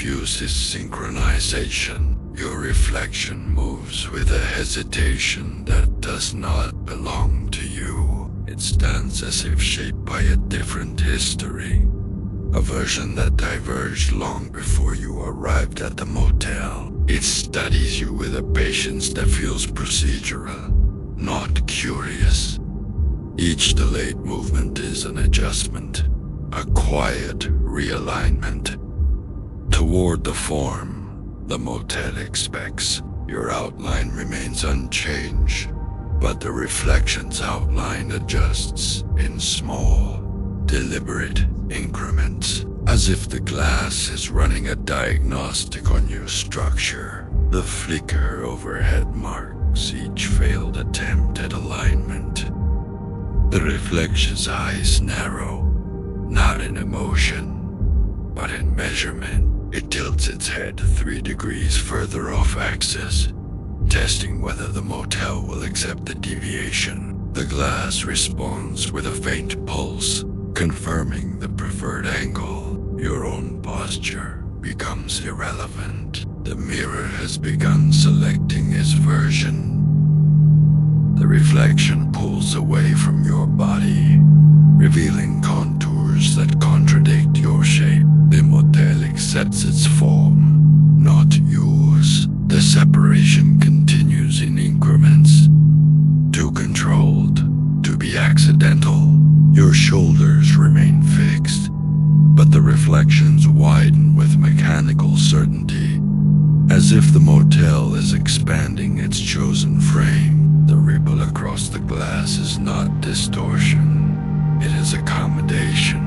refuses synchronization. Your reflection moves with a hesitation that does not belong to you. It stands as if shaped by a different history, a version that diverged long before you arrived at the motel. It studies you with a patience that feels procedural, not curious. Each delayed movement is an adjustment, a quiet realignment toward the form the motel expects. Your outline remains unchanged, but the reflection's outline adjusts in small, deliberate increments, as if the glass is running a diagnostic on your structure. The flicker overhead marks each failed attempt at alignment. The reflection's eyes narrow, not in emotion, but in measurement. It tilts its head 3 degrees further off axis, testing whether the motel will accept the deviation. The glass responds with a faint pulse, confirming the preferred angle. Your own posture becomes irrelevant. The mirror has begun selecting its version. The reflection pulls away from your body, revealing contours that contradict your shape. The motel accepts its form, not yours. The separation continues in increments, too controlled to be accidental. Your shoulders remain fixed, but the reflections widen with mechanical certainty, as if the motel is expanding its chosen frame. The ripple across the glass is not distortion, it is accommodation.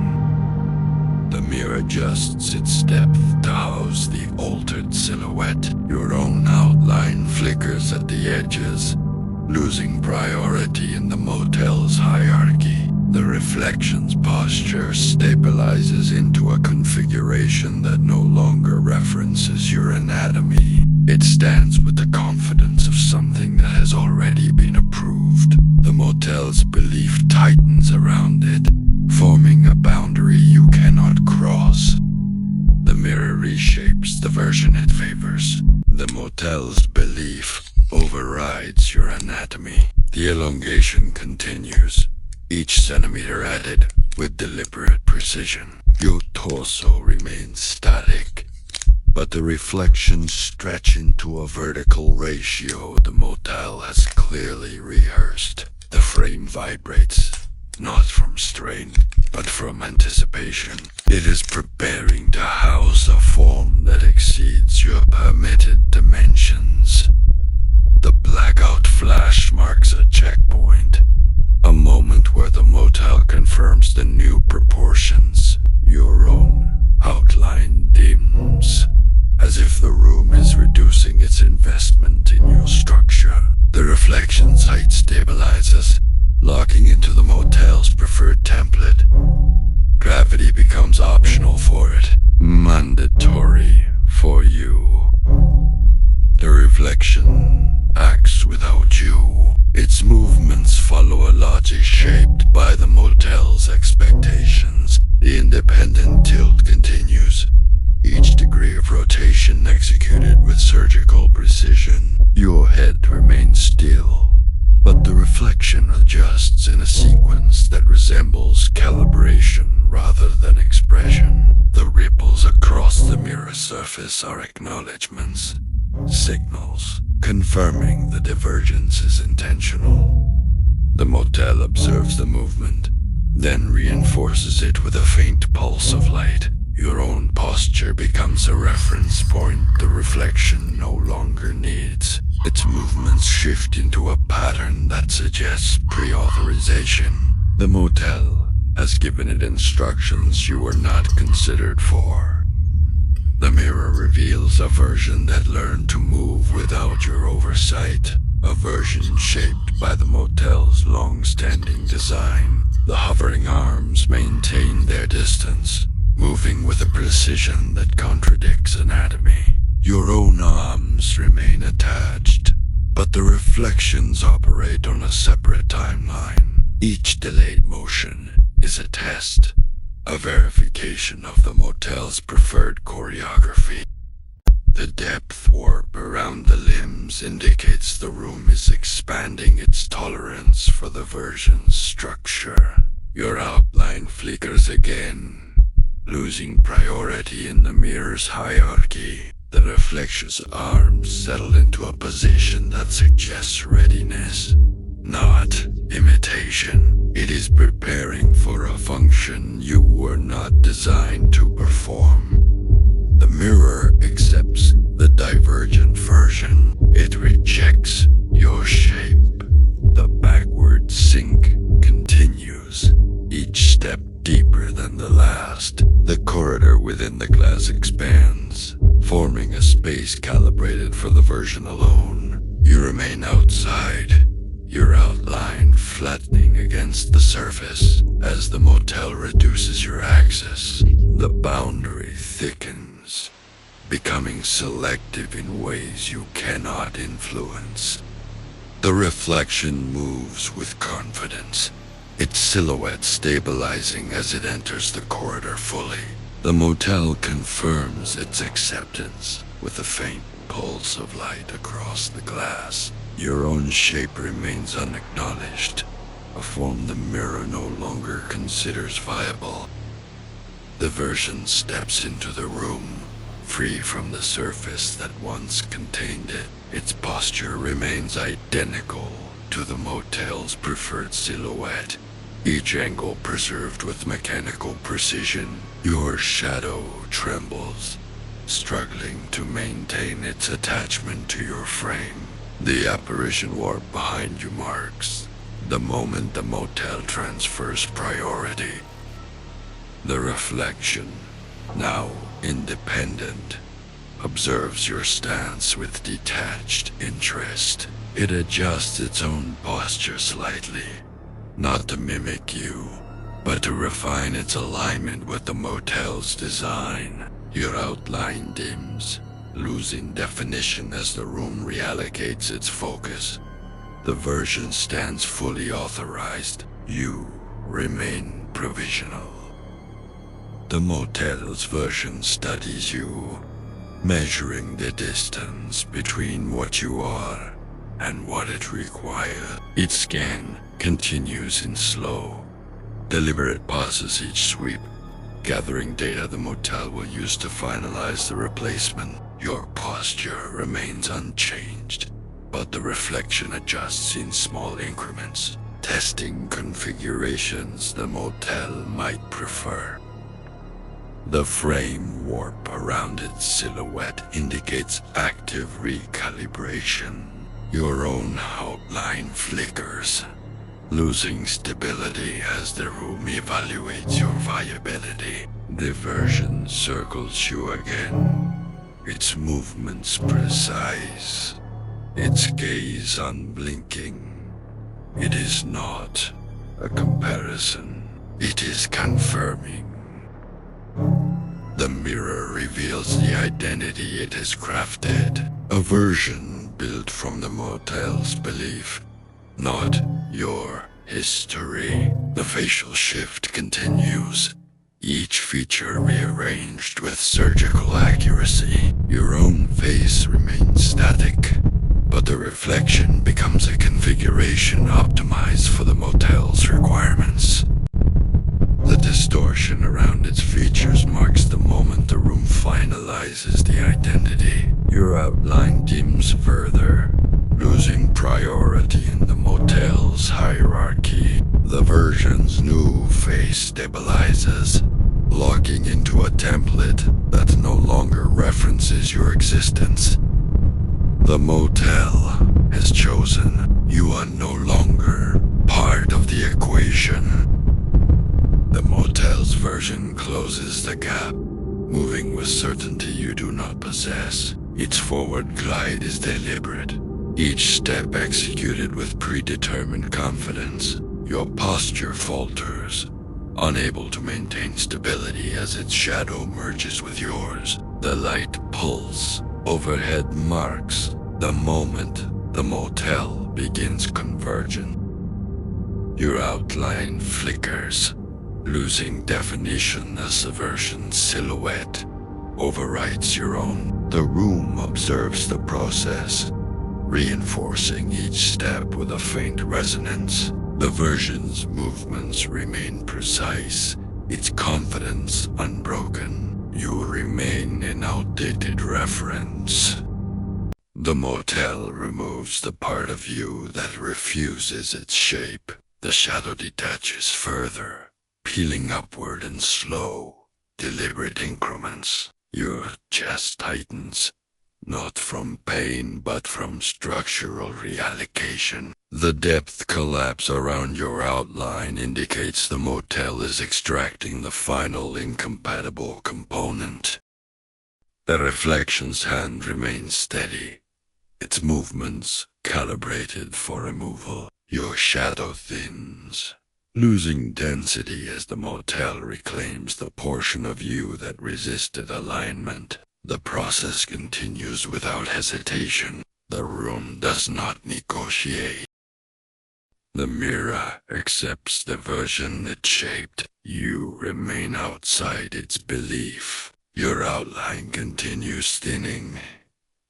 The mirror adjusts its depth to house the altered silhouette. Your own outline flickers at the edges, losing priority in the motel's hierarchy. The reflection's posture stabilizes into a configuration that no longer references your anatomy. It stands with the confidence of something that has already been approved. The motel's belief tightens around it, forming a boundary you cannot cross. The mirror reshapes the version it favors. The motel's belief overrides your anatomy. The elongation continues, each centimeter added with deliberate precision. Your torso remains static, but the reflections stretch into a vertical ratio the motel has clearly rehearsed. The frame vibrates, not from strain, but from anticipation. It is preparing to house a form that exceeds your permitted dimensions. The blackout flash marks a checkpoint, a moment where the motel confirms the new proportions. Your own outline dims, as if the room is reducing its investment in your structure. The reflection's height stabilizes, locking into the motel's preferred template. Gravity becomes optional for it, mandatory for you. The reflection acts without you. Its movements follow a logic shaped by the motel's expectations. The independent tilt continues, each degree of rotation executed with surgical precision. Your head remains still, but the reflection adjusts in a sequence that resembles calibration rather than expression. The ripples across the mirror surface are acknowledgments, signals, confirming the divergence is intentional. The motel observes the movement, then reinforces it with a faint pulse of light. Your own posture becomes a reference point the reflection no longer needs. Its movements shift into a pattern that suggests pre-authorization. The motel has given it instructions you were not considered for. The mirror reveals a version that learned to move without your oversight, a version shaped by the motel's long-standing design. The hovering arms maintain their distance, moving with a precision that contradicts anatomy. Your own arms remain attached, but the reflections operate on a separate timeline. Each delayed motion is a test, a verification of the motel's preferred choreography. depth warp around the limbs indicates the room is expanding its tolerance for the version's structure. Your outline flickers again, losing priority in the mirror's hierarchy. The reflection's arms settle into a position that suggests readiness, not imitation. It is preparing for a function you were not designed to perform. The mirror accepts the divergent version. It rejects your shape. The backward sink continues, each step deeper than the last. The corridor within the glass expands, forming a space calibrated for the version alone. You remain outside, your outline flattening against the surface. As the motel reduces your access, the boundary thickens, becoming selective in ways you cannot influence. The reflection moves with confidence, its silhouette stabilizing as it enters the corridor fully. The motel confirms its acceptance with a faint pulse of light across the glass. Your own shape remains unacknowledged, a form the mirror no longer considers viable. The version steps into the room, free from the surface that once contained it. Its posture remains identical to the motel's preferred silhouette, each angle preserved with mechanical precision. Your shadow trembles, struggling to maintain its attachment to your frame. The apparition warp behind you marks the moment the motel transfers priority. The reflection, now independent, observes your stance with detached interest. It adjusts its own posture slightly, not to mimic you, but to refine its alignment with the motel's design. Your outline dims, losing definition as the room reallocates its focus. The version stands fully authorized. You remain provisional. The motel's version studies you, measuring the distance between what you are and what it requires. Its scan continues in slow, deliberate pauses each sweep, gathering data the motel will use to finalize the replacement. Your posture remains unchanged, but the reflection adjusts in small increments, testing configurations the motel might prefer. The frame warp around its silhouette indicates active recalibration. Your own outline flickers, losing stability as the room evaluates your viability. The version circles you again, its movements precise, its gaze unblinking. It is not a comparison, it is confirming. The mirror reveals the identity it has crafted, a version built from the motel's belief, not your history. The facial shift continues, each feature rearranged with surgical accuracy. Your own face remains static, but the reflection becomes a configuration optimized for the motel's requirements. The distortion around its features marks the moment the room finalizes the identity. Your outline dims further, losing priority in the motel's hierarchy. The version's new face stabilizes, locking into a template that no longer references your existence. The motel has chosen. You are no longer part of the equation. The motel's version closes the gap, moving with certainty you do not possess. Its forward glide is deliberate, each step executed with predetermined confidence. Your posture falters, unable to maintain stability as its shadow merges with yours. The light pulse overhead marks the moment the motel begins convergence. Your outline flickers, losing definition as the version's silhouette overwrites your own. The room observes the process, reinforcing each step with a faint resonance. The version's movements remain precise, its confidence unbroken. You remain an outdated reference. The motel removes the part of you that refuses its shape. The shadow detaches further, peeling upward in slow, deliberate increments. Your chest tightens, not from pain but from structural reallocation. The depth collapse around your outline indicates the motel is extracting the final incompatible component. The reflection's hand remains steady, its movements calibrated for removal. Your shadow thins, losing density as the motel reclaims the portion of you that resisted alignment. The process continues without hesitation. The room does not negotiate. The mirror accepts the version it shaped. You remain outside its belief. Your outline continues thinning,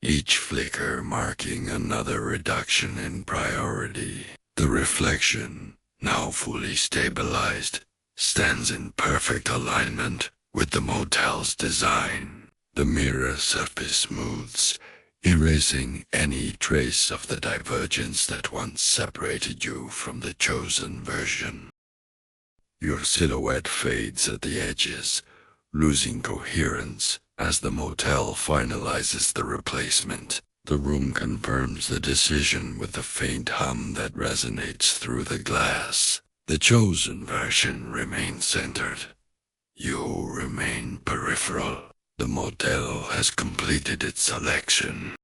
each flicker marking another reduction in priority. The reflection, now fully stabilized, stands in perfect alignment with the motel's design. The mirror surface smooths, erasing any trace of the divergence that once separated you from the chosen version. Your silhouette fades at the edges, losing coherence as the motel finalizes the replacement. The room confirms the decision with a faint hum that resonates through the glass. The chosen version remains centered. You remain peripheral. The motel has completed its selection.